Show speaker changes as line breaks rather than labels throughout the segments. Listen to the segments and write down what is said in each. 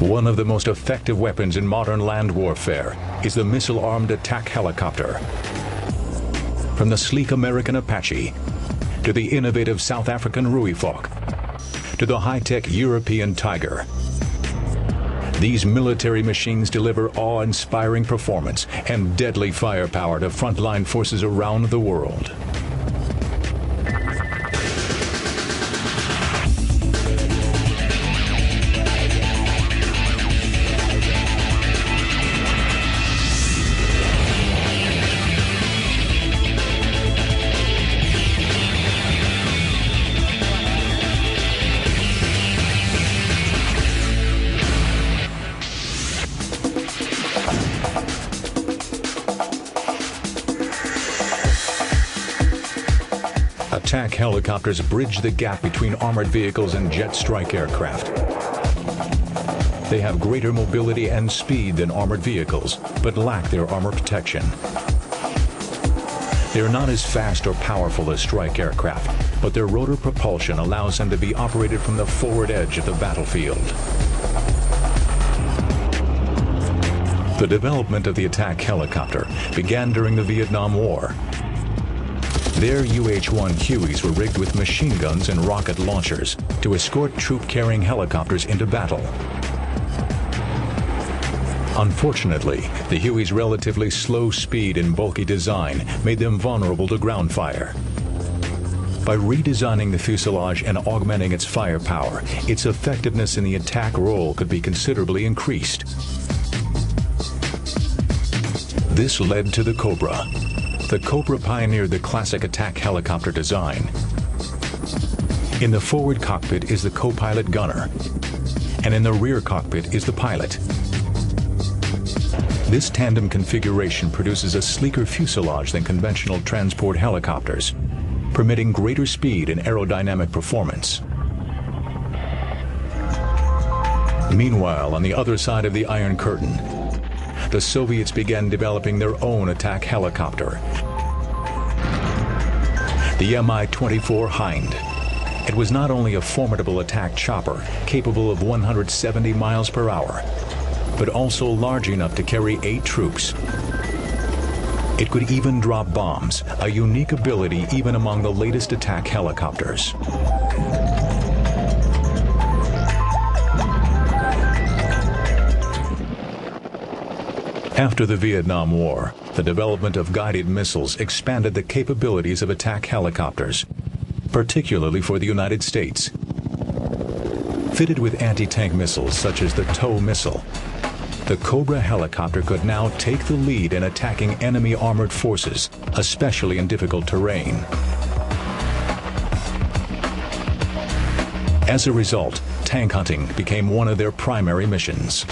One of the most effective weapons in modern land warfare is the missile-armed attack helicopter. From the sleek American Apache, to the innovative South African Ruifoc, to the high-tech European Tiger, these military machines deliver awe-inspiring performance and deadly firepower to frontline forces around the world. Attack helicopters bridge the gap between armored vehicles and jet strike aircraft. They have greater mobility and speed than armored vehicles, but lack their armor protection. They are not as fast or powerful as strike aircraft, but their rotor propulsion allows them to be operated from the forward edge of the battlefield. The development of the attack helicopter began during the Vietnam War. Their UH-1 Hueys were rigged with machine guns and rocket launchers to escort troop-carrying helicopters into battle. Unfortunately, the Huey's relatively slow speed and bulky design made them vulnerable to ground fire. By redesigning the fuselage and augmenting its firepower, its effectiveness in the attack role could be considerably increased. This led to the Cobra. The Cobra pioneered the classic attack helicopter design. In the forward cockpit is the co-pilot gunner, and in the rear cockpit is the pilot. This tandem configuration produces a sleeker fuselage than conventional transport helicopters, permitting greater speed and aerodynamic performance. Meanwhile, on the other side of the Iron Curtain, the Soviets began developing their own attack helicopter, the Mi-24 Hind. It was not only a formidable attack chopper capable of 170 miles per hour, but also large enough to carry 8 troops. It could even drop bombs, a unique ability even among the latest attack helicopters. After the Vietnam War, the development of guided missiles expanded the capabilities of attack helicopters, particularly for the United States. Fitted with anti-tank missiles such as the TOW missile, the Cobra helicopter could now take the lead in attacking enemy armored forces, especially in difficult terrain. As a result, tank hunting became one of their primary missions.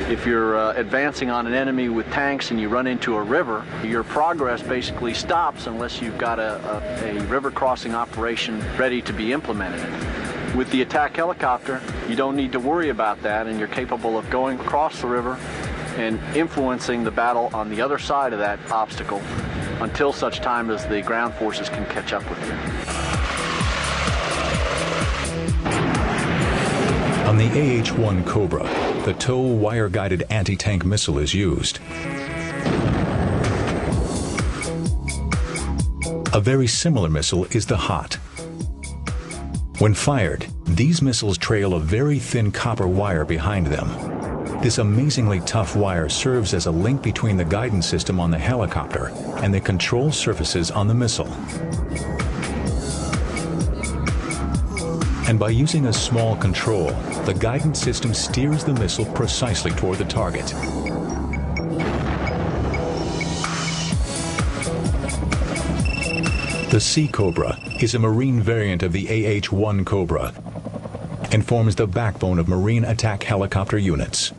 If you're advancing on an enemy with tanks and you run into a river, your progress basically stops unless you've got a river crossing operation ready to be implemented. With the attack helicopter, you don't need to worry about that, and you're capable of going across the river and influencing the battle on the other side of that obstacle until such time as the ground forces can catch up with you.
On the AH-1 Cobra, the TOW wire-guided anti-tank missile is used. A very similar missile is the HOT. When fired, these missiles trail a very thin copper wire behind them. This amazingly tough wire serves as a link between the guidance system on the helicopter and the control surfaces on the missile. And by using a small control, the guidance system steers the missile precisely toward the target. The Sea Cobra is a Marine variant of the AH-1 Cobra and forms the backbone of Marine attack helicopter units.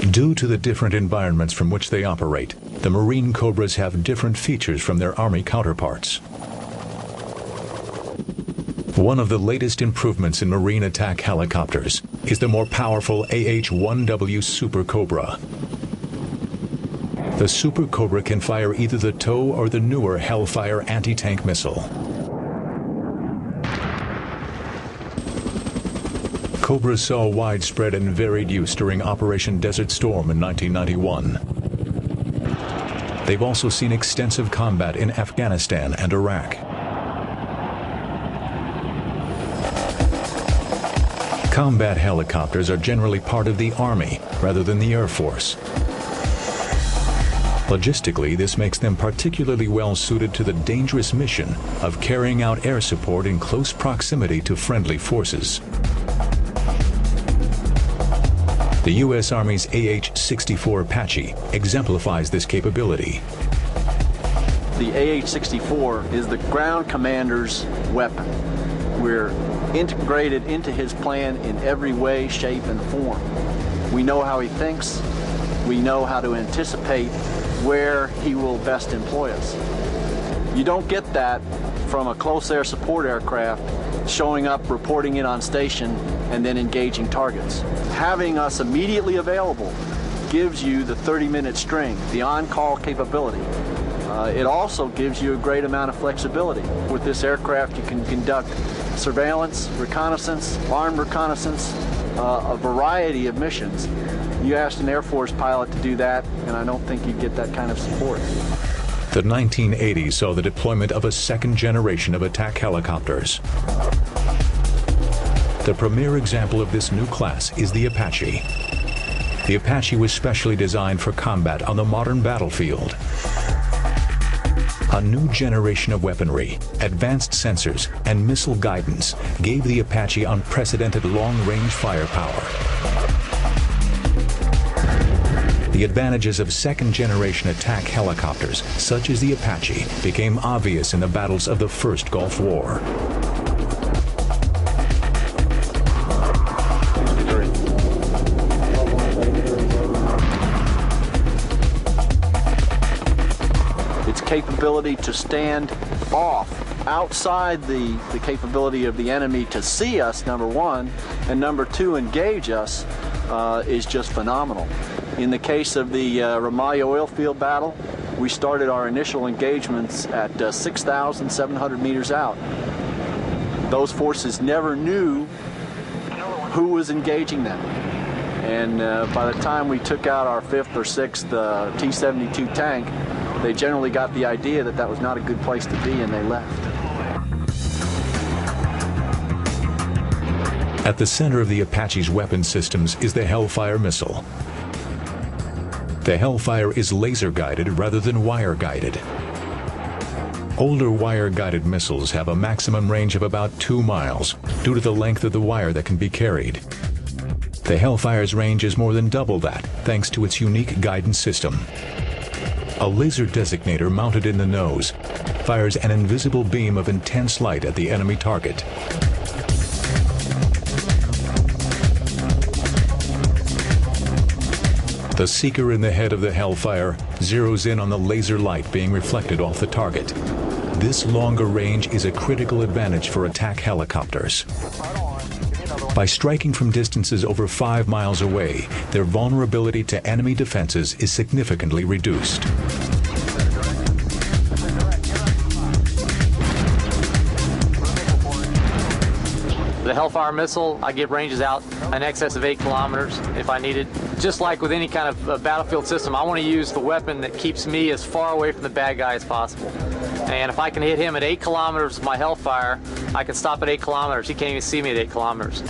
Due to the different environments from which they operate, the Marine Cobras have different features from their Army counterparts. One of the latest improvements in Marine attack helicopters is the more powerful AH-1W Super Cobra. The Super Cobra can fire either the TOW or the newer Hellfire anti-tank missile. Cobras saw widespread and varied use during Operation Desert Storm in 1991. They've also seen extensive combat in Afghanistan and Iraq. Combat helicopters are generally part of the Army rather than the Air Force. Logistically, this makes them particularly well suited to the dangerous mission of carrying out air support in close proximity to friendly forces. The U.S. Army's AH-64 Apache exemplifies this capability.
The AH-64 is the ground commander's weapon. We're integrated into his plan in every way, shape, and form. We know how he thinks. We know how to anticipate where he will best employ us. You don't get that from a close air support aircraft showing up, reporting in on station, and then engaging targets. Having us immediately available gives you the 30-minute string, the on-call capability. It also gives you a great amount of flexibility. With this aircraft, you can conduct surveillance, reconnaissance, armed reconnaissance, a variety of missions. You asked an Air Force pilot to do that, and I don't think you'd get that kind of support.
The 1980s saw the deployment of a second generation of attack helicopters. The premier example of this new class is the Apache. The Apache was specially designed for combat on the modern battlefield. A new generation of weaponry, advanced sensors, and missile guidance gave the Apache unprecedented long-range firepower. The advantages of second-generation attack helicopters, such as the Apache, became obvious in the battles of the First Gulf War.
Its capability to stand off outside the capability of the enemy to see us, number one, and number two, engage us, is just phenomenal. In the case of the Ramallah oil field battle, we started our initial engagements at 6,700 meters out. Those forces never knew who was engaging them. And by the time we took out our fifth or sixth T-72 tank, they generally got the idea that that was not a good place to be, and they left.
At the center of the Apache's weapon systems is the Hellfire missile. The Hellfire is laser-guided rather than wire-guided. Older wire-guided missiles have a maximum range of about 2 miles due to the length of the wire that can be carried. The Hellfire's range is more than double that, thanks to its unique guidance system. A laser designator mounted in the nose fires an invisible beam of intense light at the enemy target. The seeker in the head of the Hellfire zeroes in on the laser light being reflected off the target. This longer range is a critical advantage for attack helicopters. By striking from distances over 5 miles away, their vulnerability to enemy defenses is significantly reduced.
The Hellfire missile, I give ranges out in excess of 8 kilometers if I need it. Just like with any kind of battlefield system, I want to use the weapon that keeps me as far away from the bad guy as possible. And if I can hit him at 8 kilometers with my Hellfire, I can stop at 8 kilometers. He can't even see me at 8 kilometers.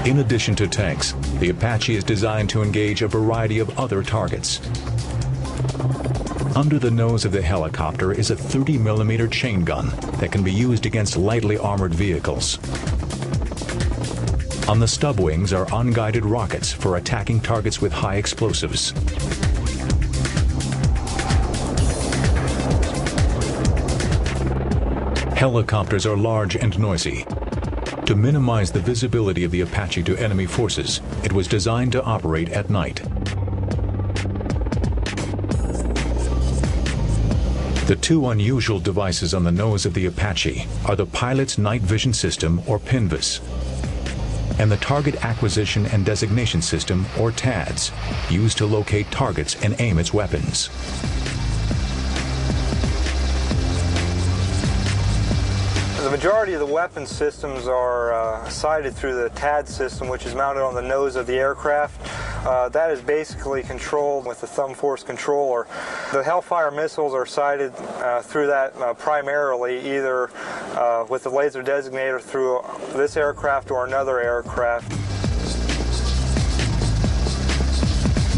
In addition to tanks, the Apache is designed to engage a variety of other targets. Under the nose of the helicopter is a 30mm chain gun that can be used against lightly armored vehicles. On the stub wings are unguided rockets for attacking targets with high explosives. Helicopters are large and noisy. To minimize the visibility of the Apache to enemy forces, it was designed to operate at night. The two unusual devices on the nose of the Apache are the Pilot's Night Vision System, or PNVS, and the Target Acquisition and Designation System, or TADS, used to locate targets and aim its weapons.
The majority of the weapon systems are sighted through the TAD system, which is mounted on the nose of the aircraft. That is basically controlled with the thumb force controller. The Hellfire missiles are sighted through that primarily, either with the laser designator through this aircraft or another aircraft.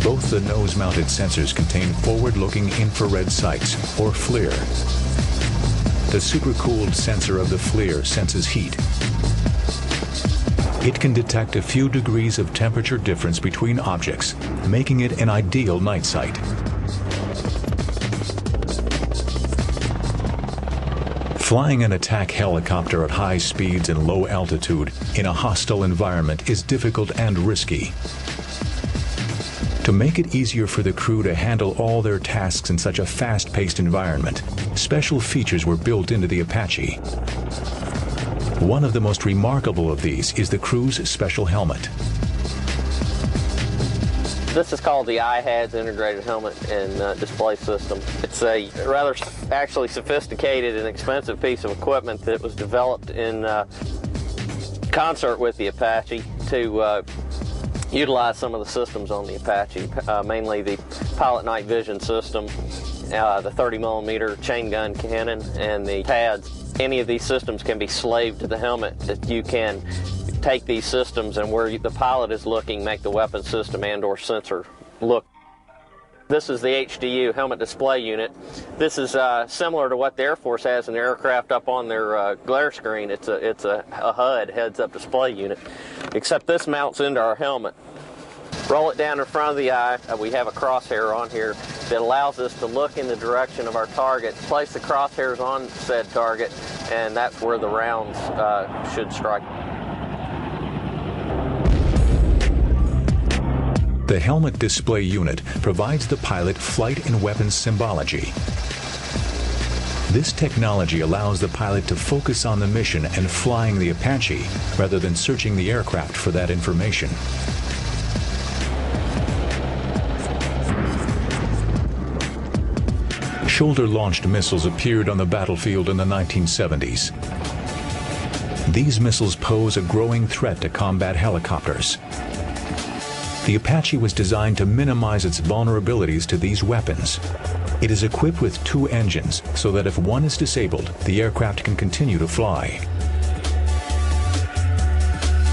Both the nose-mounted sensors contain forward-looking infrared sights, or FLIR. The supercooled sensor of the FLIR senses heat. It can detect a few degrees of temperature difference between objects, making it an ideal night sight. Flying an attack helicopter at high speeds and low altitude in a hostile environment is difficult and risky. To make it easier for the crew to handle all their tasks in such a fast-paced environment, special features were built into the Apache. One of the most remarkable of these is the crew's special helmet.
This is called the IHADS Integrated Helmet and Display System. It's a rather actually sophisticated and expensive piece of equipment that was developed in concert with the Apache to utilize some of the systems on the Apache, mainly the pilot night vision system, the 30mm chain gun cannon, and the pads. Any of these systems can be slaved to the helmet. That you can take these systems and where the pilot is looking, make the weapon system and/or sensor look. This is the HDU, Helmet Display Unit. This is similar to what the Air Force has in their aircraft up on their glare screen. It's a HUD, heads-up display unit, except this mounts into our helmet. Roll it down in front of the eye. We have a crosshair on here that allows us to look in the direction of our target, place the crosshairs on said target, and that's where the rounds should strike.
The helmet display unit provides the pilot flight and weapons symbology. This technology allows the pilot to focus on the mission and flying the Apache rather than searching the aircraft for that information. Shoulder-launched missiles appeared on the battlefield in the 1970s. These missiles pose a growing threat to combat helicopters. The Apache was designed to minimize its vulnerabilities to these weapons. It is equipped with 2 engines so that if one is disabled, the aircraft can continue to fly.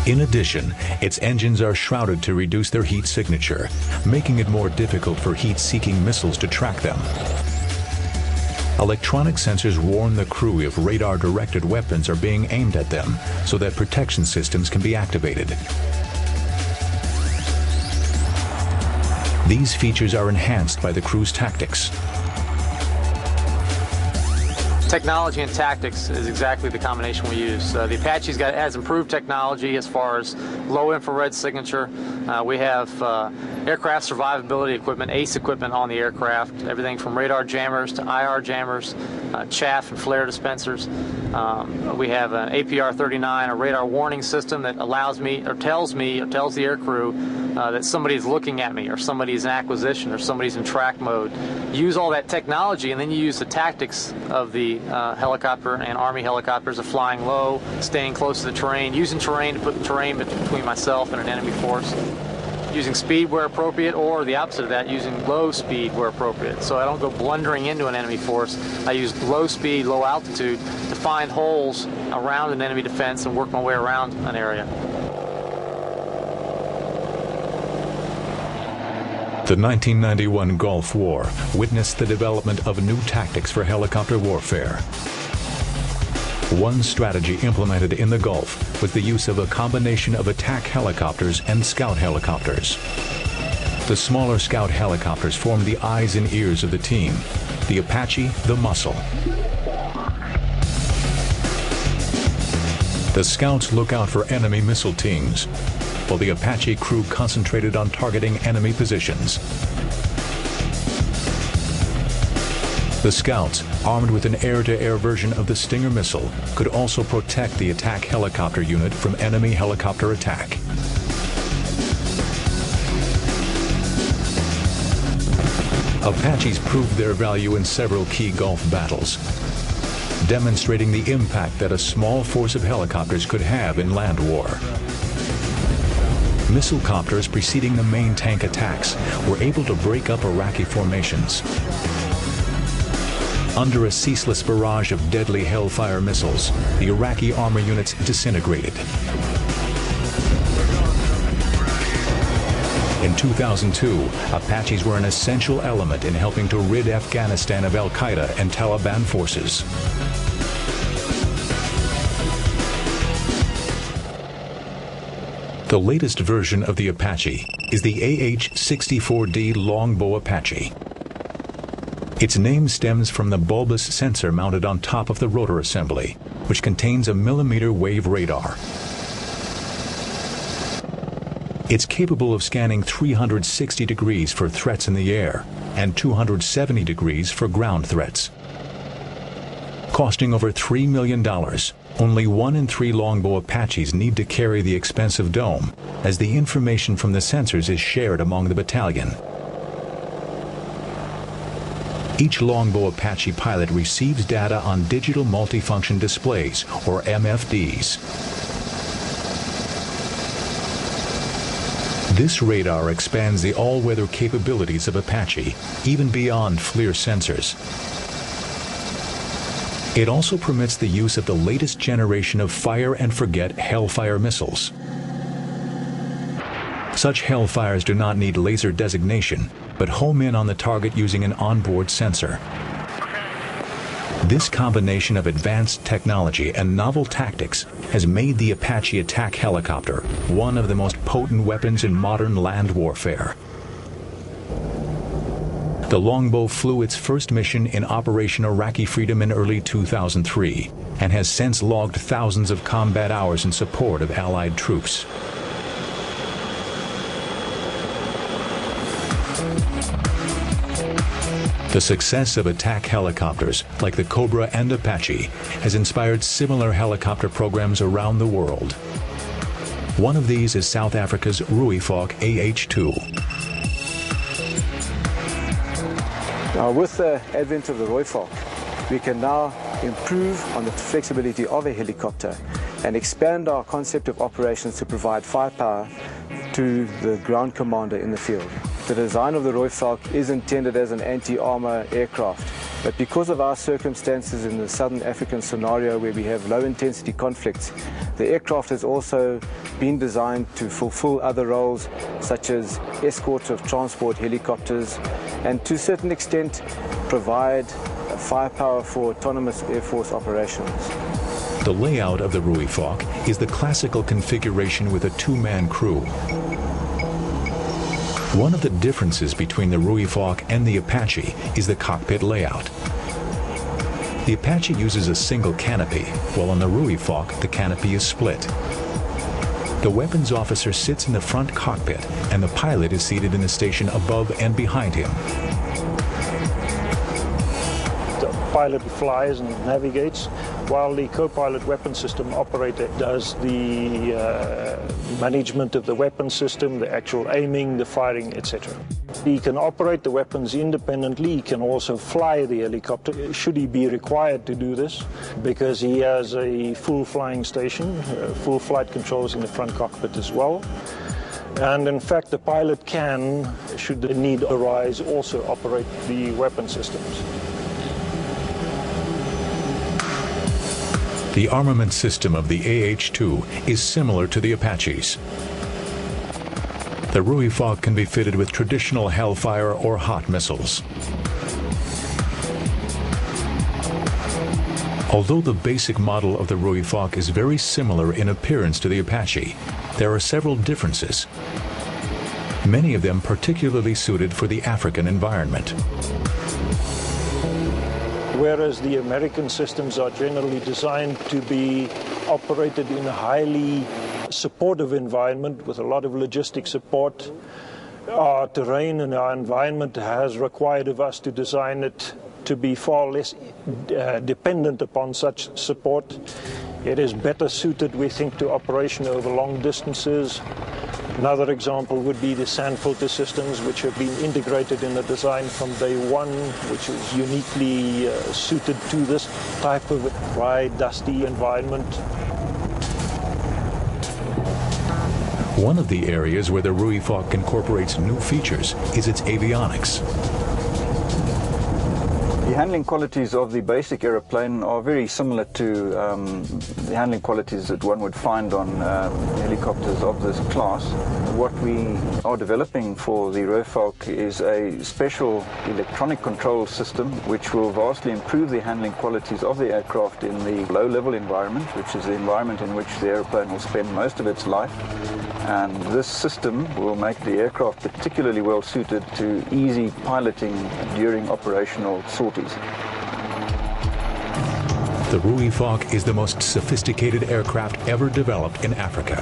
In addition, its engines are shrouded to reduce their heat signature, making it more difficult for heat-seeking missiles to track them. Electronic sensors warn the crew if radar-directed weapons are being aimed at them so that protection systems can be activated. These features are enhanced by the crew's tactics.
Technology and tactics is exactly the combination we use. The Apache's has improved technology as far as low infrared signature. We have aircraft survivability equipment, ACE equipment on the aircraft, everything from radar jammers to IR jammers, chaff and flare dispensers. We have an APR-39, a radar warning system that allows me or tells the aircrew that somebody's looking at me, or somebody's in acquisition, or somebody's in track mode. Use all that technology, and then you use the tactics of the helicopter and Army helicopters of flying low, staying close to the terrain, using terrain to put the terrain between myself and an enemy force, using speed where appropriate, or the opposite of that, using low speed where appropriate. So I don't go blundering into an enemy force. I use low speed, low altitude to find holes around an enemy defense and work my way around an area.
The 1991 Gulf War witnessed the development of new tactics for helicopter warfare. One strategy implemented in the Gulf was the use of a combination of attack helicopters and scout helicopters. The smaller scout helicopters formed the eyes and ears of the team, the Apache the muscle. The scouts look out for enemy missile teams, while the Apache crew concentrated on targeting enemy positions. The scouts, armed with an air-to-air version of the Stinger missile, could also protect the attack helicopter unit from enemy helicopter attack. Apaches proved their value in several key Gulf battles. demonstrating the impact that a small force of helicopters could have in land war. Missile copters preceding the main tank attacks were able to break up Iraqi formations. Under a ceaseless barrage of deadly Hellfire missiles, the Iraqi armor units disintegrated. In 2002, Apaches were an essential element in helping to rid Afghanistan of Al-Qaeda and Taliban forces. The latest version of the Apache is the AH-64D Longbow Apache. Its name stems from the bulbous sensor mounted on top of the rotor assembly, which contains a millimeter wave radar. It's capable of scanning 360 degrees for threats in the air and 270 degrees for ground threats. Costing over $3 million, only 1 in 3 Longbow Apaches need to carry the expensive dome, as the information from the sensors is shared among the battalion. Each Longbow Apache pilot receives data on digital multifunction displays, or MFDs. This radar expands the all-weather capabilities of Apache, even beyond FLIR sensors. It also permits the use of the latest generation of fire-and-forget Hellfire missiles. Such Hellfires do not need laser designation, but home in on the target using an onboard sensor. This combination of advanced technology and novel tactics has made the Apache attack helicopter one of the most potent weapons in modern land warfare. The Longbow flew its first mission in Operation Iraqi Freedom in early 2003 and has since logged thousands of combat hours in support of Allied troops. The success of attack helicopters like the Cobra and Apache has inspired similar helicopter programs around the world. One of these is South Africa's Rooivalk AH-2.
Now, with the advent of the Rooivalk, we can now improve on the flexibility of a helicopter and expand our concept of operations to provide firepower to the ground commander in the field. The design of the Rooivalk is intended as an anti-armor aircraft, but because of our circumstances in the Southern African scenario where we have low-intensity conflicts, the aircraft has also been designed to fulfill other roles such as escort of transport helicopters and to a certain extent provide firepower for autonomous Air Force operations.
The layout of the Rooivalk is the classical configuration with a 2-man crew. One of the differences between the Rooivalk and the Apache is the cockpit layout. The Apache uses a single canopy, while on the Rooivalk the canopy is split. The weapons officer sits in the front cockpit and the pilot is seated in the station above and behind him.
The pilot flies and navigates, while the co-pilot weapon system operator does the management of the weapon system, the actual aiming, the firing, etc. He can operate the weapons independently. He can also fly the helicopter, should he be required to do this, because he has a full flying station, full flight controls in the front cockpit as well. And in fact, the pilot can, should the need arise, also operate the weapon systems.
The armament system of the AH-2 is similar to the Apache's. The Rooivalk can be fitted with traditional Hellfire or Hot missiles. Although the basic model of the Rooivalk is very similar in appearance to the Apache, there are several differences, many of them particularly suited for the African environment.
Whereas the American systems are generally designed to be operated in a highly supportive environment with a lot of logistic support, our terrain and our environment has required of us to design it to be far less dependent upon such support. It is better suited, we think, to operation over long distances, Another example would be the sand filter systems, which have been integrated in the design from day one, which is uniquely suited to this type of dry, dusty environment.
One of the areas where the Rooivalk incorporates new features is its avionics.
The handling qualities of the basic aeroplane are very similar to the handling qualities that one would find on helicopters of this class. What we are developing for the Rooivalk is a special electronic control system which will vastly improve the handling qualities of the aircraft in the low-level environment, which is the environment in which the airplane will spend most of its life. And this system will make the aircraft particularly well suited to easy piloting during operational sorties.
The Rooivalk is the most sophisticated aircraft ever developed in Africa.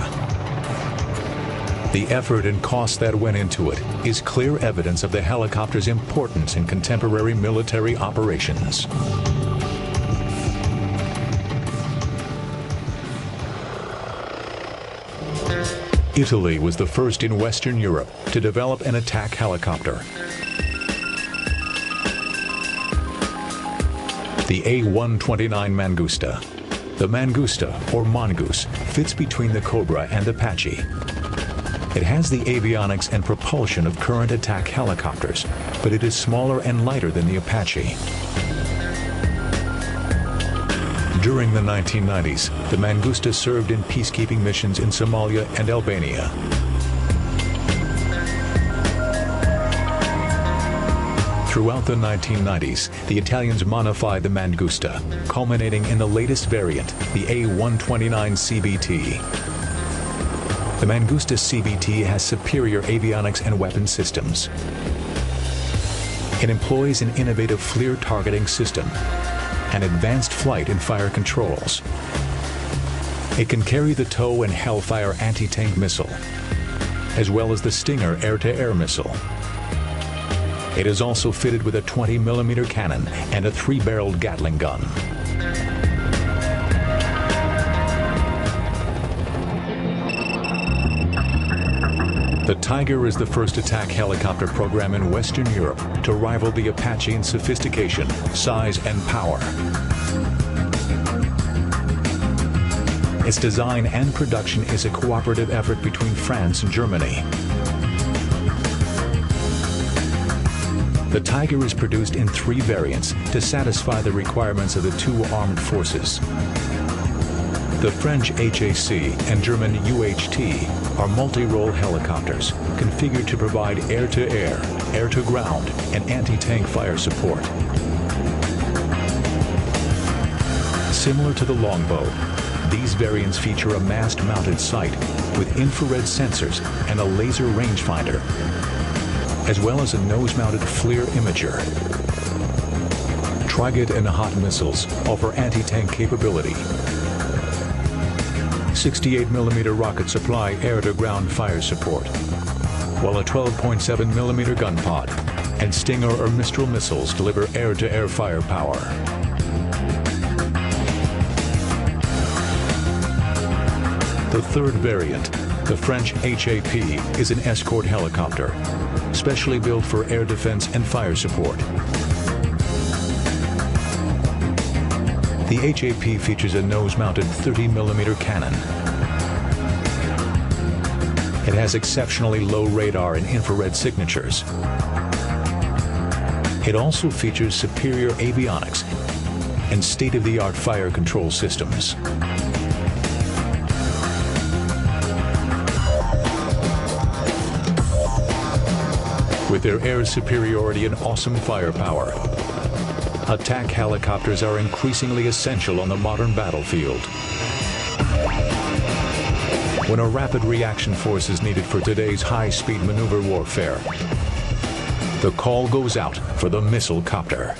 The effort and cost that went into it is clear evidence of the helicopter's importance in contemporary military operations. Italy was the first in Western Europe to develop an attack helicopter. The A129 Mangusta. The Mangusta, or Mongoose, fits between the Cobra and Apache. It has the avionics and propulsion of current attack helicopters, but it is smaller and lighter than the Apache. During the 1990s, the Mangusta served in peacekeeping missions in Somalia and Albania. Throughout the 1990s, the Italians modified the Mangusta, culminating in the latest variant, the A129 CBT. The Mangusta CBT has superior avionics and weapon systems. It employs an innovative FLIR targeting system and advanced flight and fire controls. It can carry the TOW and Hellfire anti-tank missile, as well as the Stinger air-to-air missile. It is also fitted with a 20mm cannon and a 3-barreled Gatling gun. The Tiger is the first attack helicopter program in Western Europe to rival the Apache in sophistication, size, and power. Its design and production is a cooperative effort between France and Germany. The Tiger is produced in 3 variants to satisfy the requirements of the 2 armed forces. The French HAC and German UHT are multi-role helicopters configured to provide air-to-air, air-to-ground, and anti-tank fire support. Similar to the Longbow, these variants feature a mast-mounted sight with infrared sensors and a laser rangefinder, as well as a nose-mounted FLIR imager. Triget and Hot missiles offer anti-tank capability. 68mm rocket supply air-to-ground fire support, while a 12.7mm gun pod and Stinger or Mistral missiles deliver air-to-air firepower. The third variant, the French HAP, is an escort helicopter, specially built for air defense and fire support. The HAP features a nose-mounted 30mm cannon. It has exceptionally low radar and infrared signatures. It also features superior avionics and state-of-the-art fire control systems. With their air superiority and awesome firepower, attack helicopters are increasingly essential on the modern battlefield. When a rapid reaction force is needed for today's high-speed maneuver warfare, the call goes out for the missile copter.